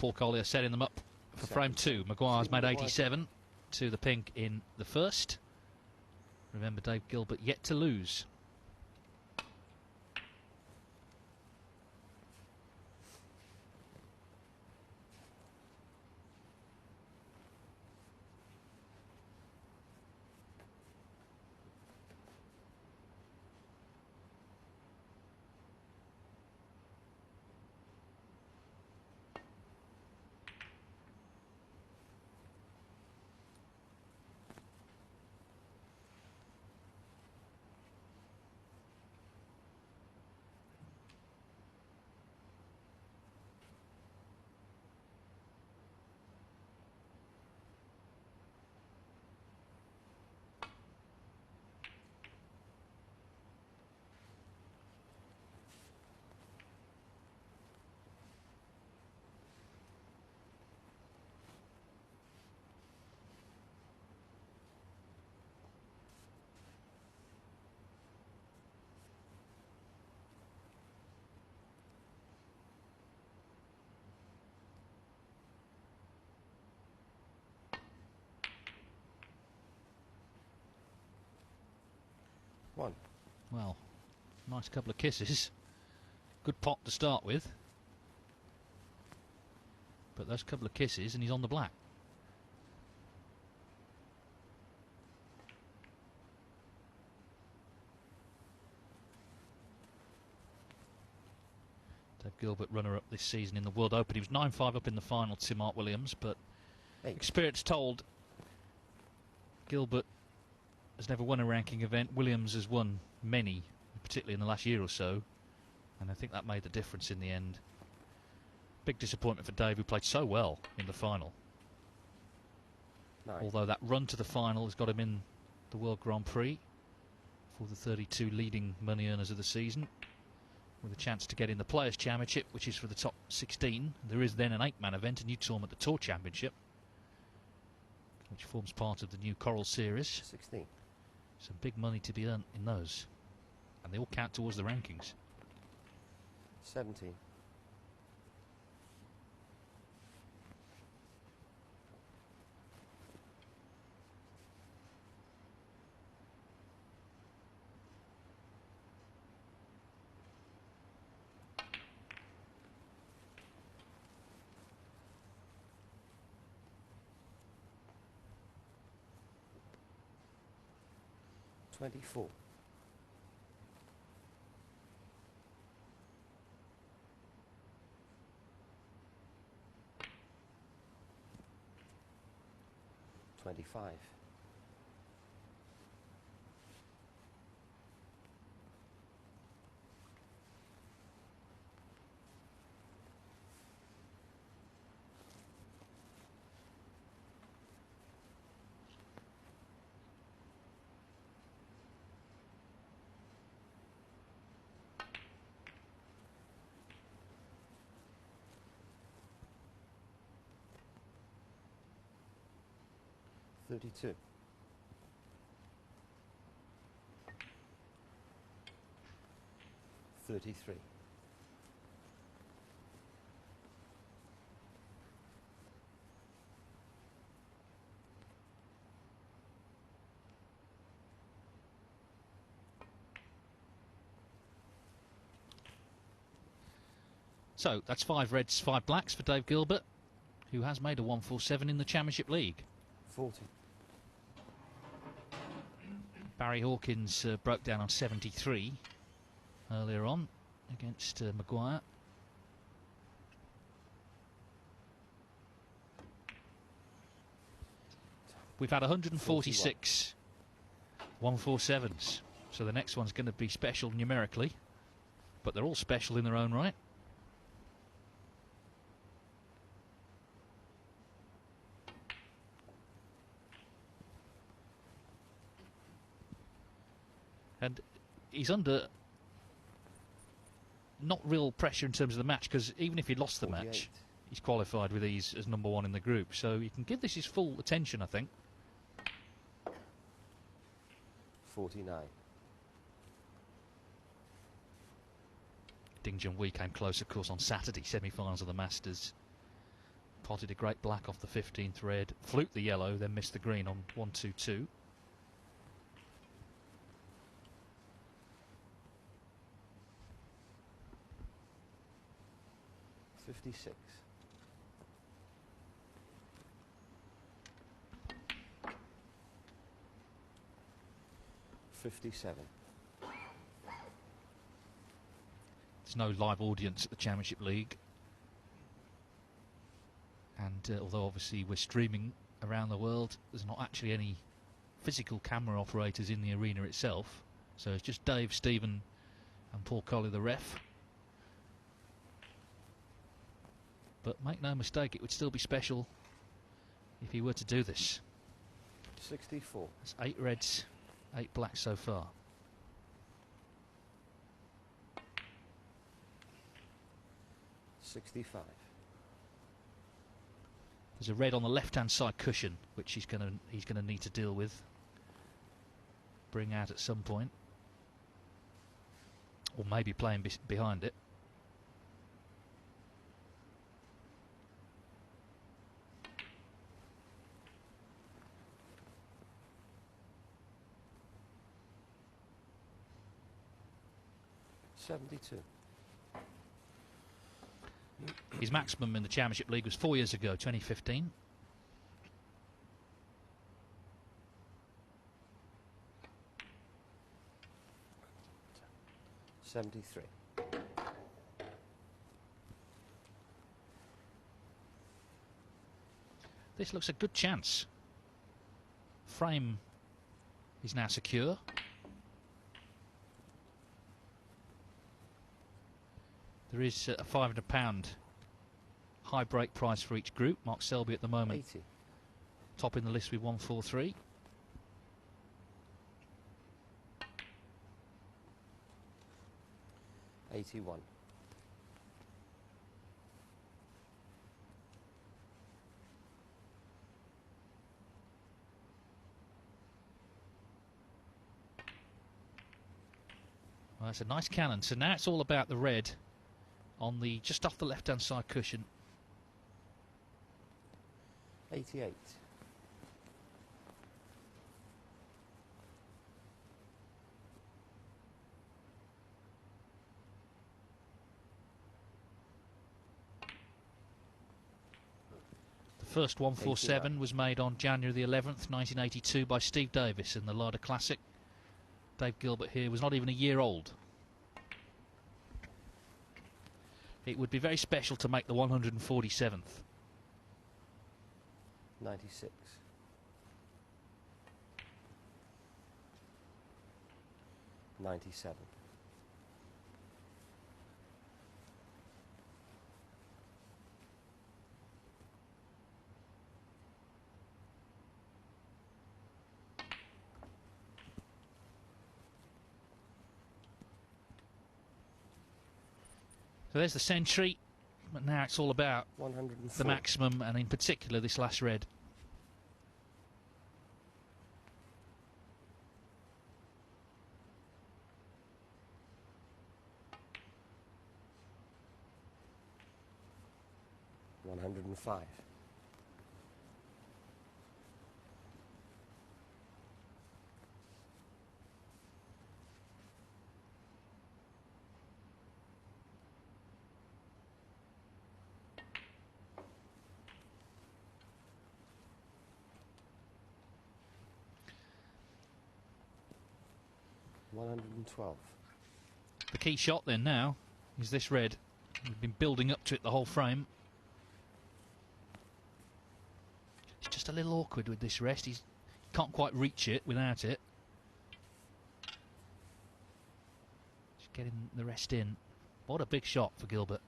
Paul Collier setting them up for frame 2. Maguire's made 87 to the pink in the first. Remember, Dave Gilbert yet to lose. One. Well, nice couple of kisses. Good pot to start with. But those couple of kisses and he's on the black. Dave Gilbert, runner-up this season in the World Open. He was 9-5 up in the final to Mark Williams, but experience told Gilbert has never won a ranking event. Williams has won many, particularly in the last year or so, and I think that made the difference in the end. Big disappointment for Dave, who played so well in the final. Nice. Although that run to the final has got him in the World Grand Prix for the 32 leading money earners of the season, with a chance to get in the Players' Championship, which is for the top 16. There is then an 8-man event, a new tournament, the Tour Championship, which forms part of the new Coral Series. 16. Some big money to be earned in those, and they all count towards the rankings. 17. $24. 25. 32. 33. 'So that's 5 reds, 5 blacks for Dave Gilbert, who has made a 147 in the Championship League. 40. Barry Hawkins broke down on 73 earlier on against Maguire. We've had 146 147s, so the next one's going to be special numerically, but they're all special in their own right. And he's under not real pressure in terms of the match, because even if he lost the 48. match, he's qualified with ease as number 1 in the group. So he can give this his full attention, I think. 49. Ding Junhui came close, of course, on Saturday, semi-finals of the Masters. Potted a great black off the 15th red, fluked the yellow, then missed the green on 1-2-2. $56. $57. There's no live audience at the Championship League. And although obviously we're streaming around the world, there's not actually any physical camera operators in the arena itself. So it's just Dave, Stephen and Paul Colley, the ref. But make no mistake, it would still be special if he were to do this. 64. That's 8 reds, 8 blacks so far. $65. There's a red on the left-hand side cushion, which he's gonna need to deal with, bring out at some point, or maybe playing behind it. $72. His maximum in the Championship League was 4 years ago, 2015. $73. This looks a good chance. Frame is now secure. There is a £500 high break price for each group. Mark Selby at the moment 80. topping the list with 143. $81. Well, that's a nice cannon. So now it's all about the red on the just off the left-hand side cushion. 88. The first 147 89. was made on January the 11th, 1982 by Steve Davis in the Larder Classic. Dave Gilbert here was not even a year old. It would be very special to make the 147th. 96. 97. So there's the century, but now it's all about 104. the maximum, and in particular this last red. $105. $112. The key shot then now is this red. We've been building up to it the whole frame. It's just a little awkward with this rest. He can't quite reach it without it. Just getting the rest in. What a big shot for Gilbert.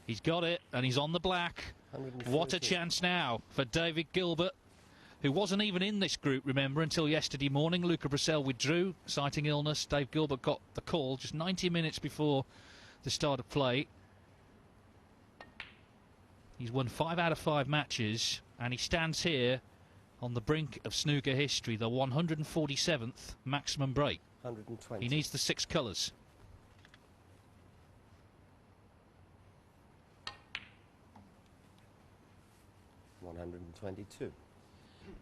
He's got it, and he's on the black. What a chance now for David Gilbert, who wasn't even in this group, remember, until yesterday morning. Luca Brissell withdrew, citing illness. Dave Gilbert got the call just 90 minutes before the start of play. He's won 5 out of 5 matches, and he stands here on the brink of snooker history, the 147th maximum break. 120. He needs the 6 colours. 122.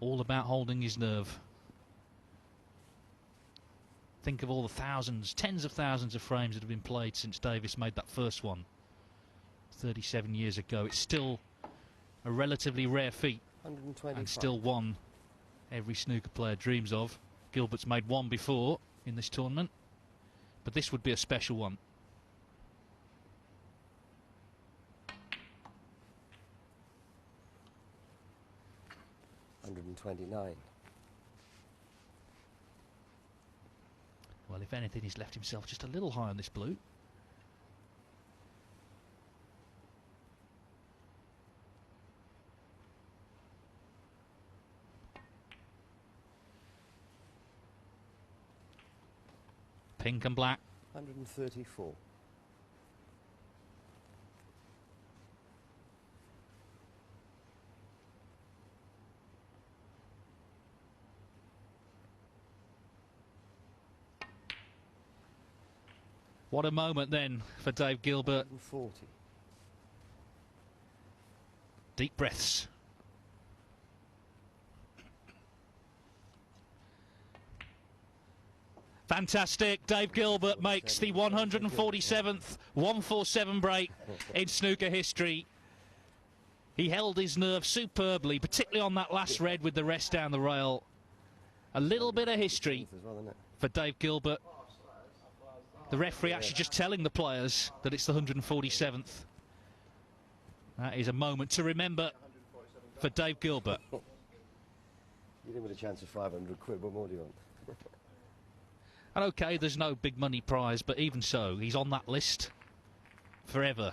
All about holding his nerve. Think of all the thousands, tens of thousands of frames that have been played since Davis made that first one 37 years ago. It's still a relatively rare feat, and still one every snooker player dreams of. Gilbert's made one before in this tournament, but this would be a special one. $129. Well, if anything, he's left himself just a little high on this blue. Pink and black. 134. What a moment then for Dave Gilbert. 140. Deep breaths. Fantastic. Dave Gilbert makes the 147th 147 break in snooker history. He held his nerve superbly, particularly on that last red with the rest down the rail. A little bit of history for Dave Gilbert. The referee actually just telling the players that it's the 147th. That is a moment to remember for Dave Gilbert. You didn't get a chance of 500 quid, what more do you want? And okay, there's no big money prize, but even so, he's on that list forever.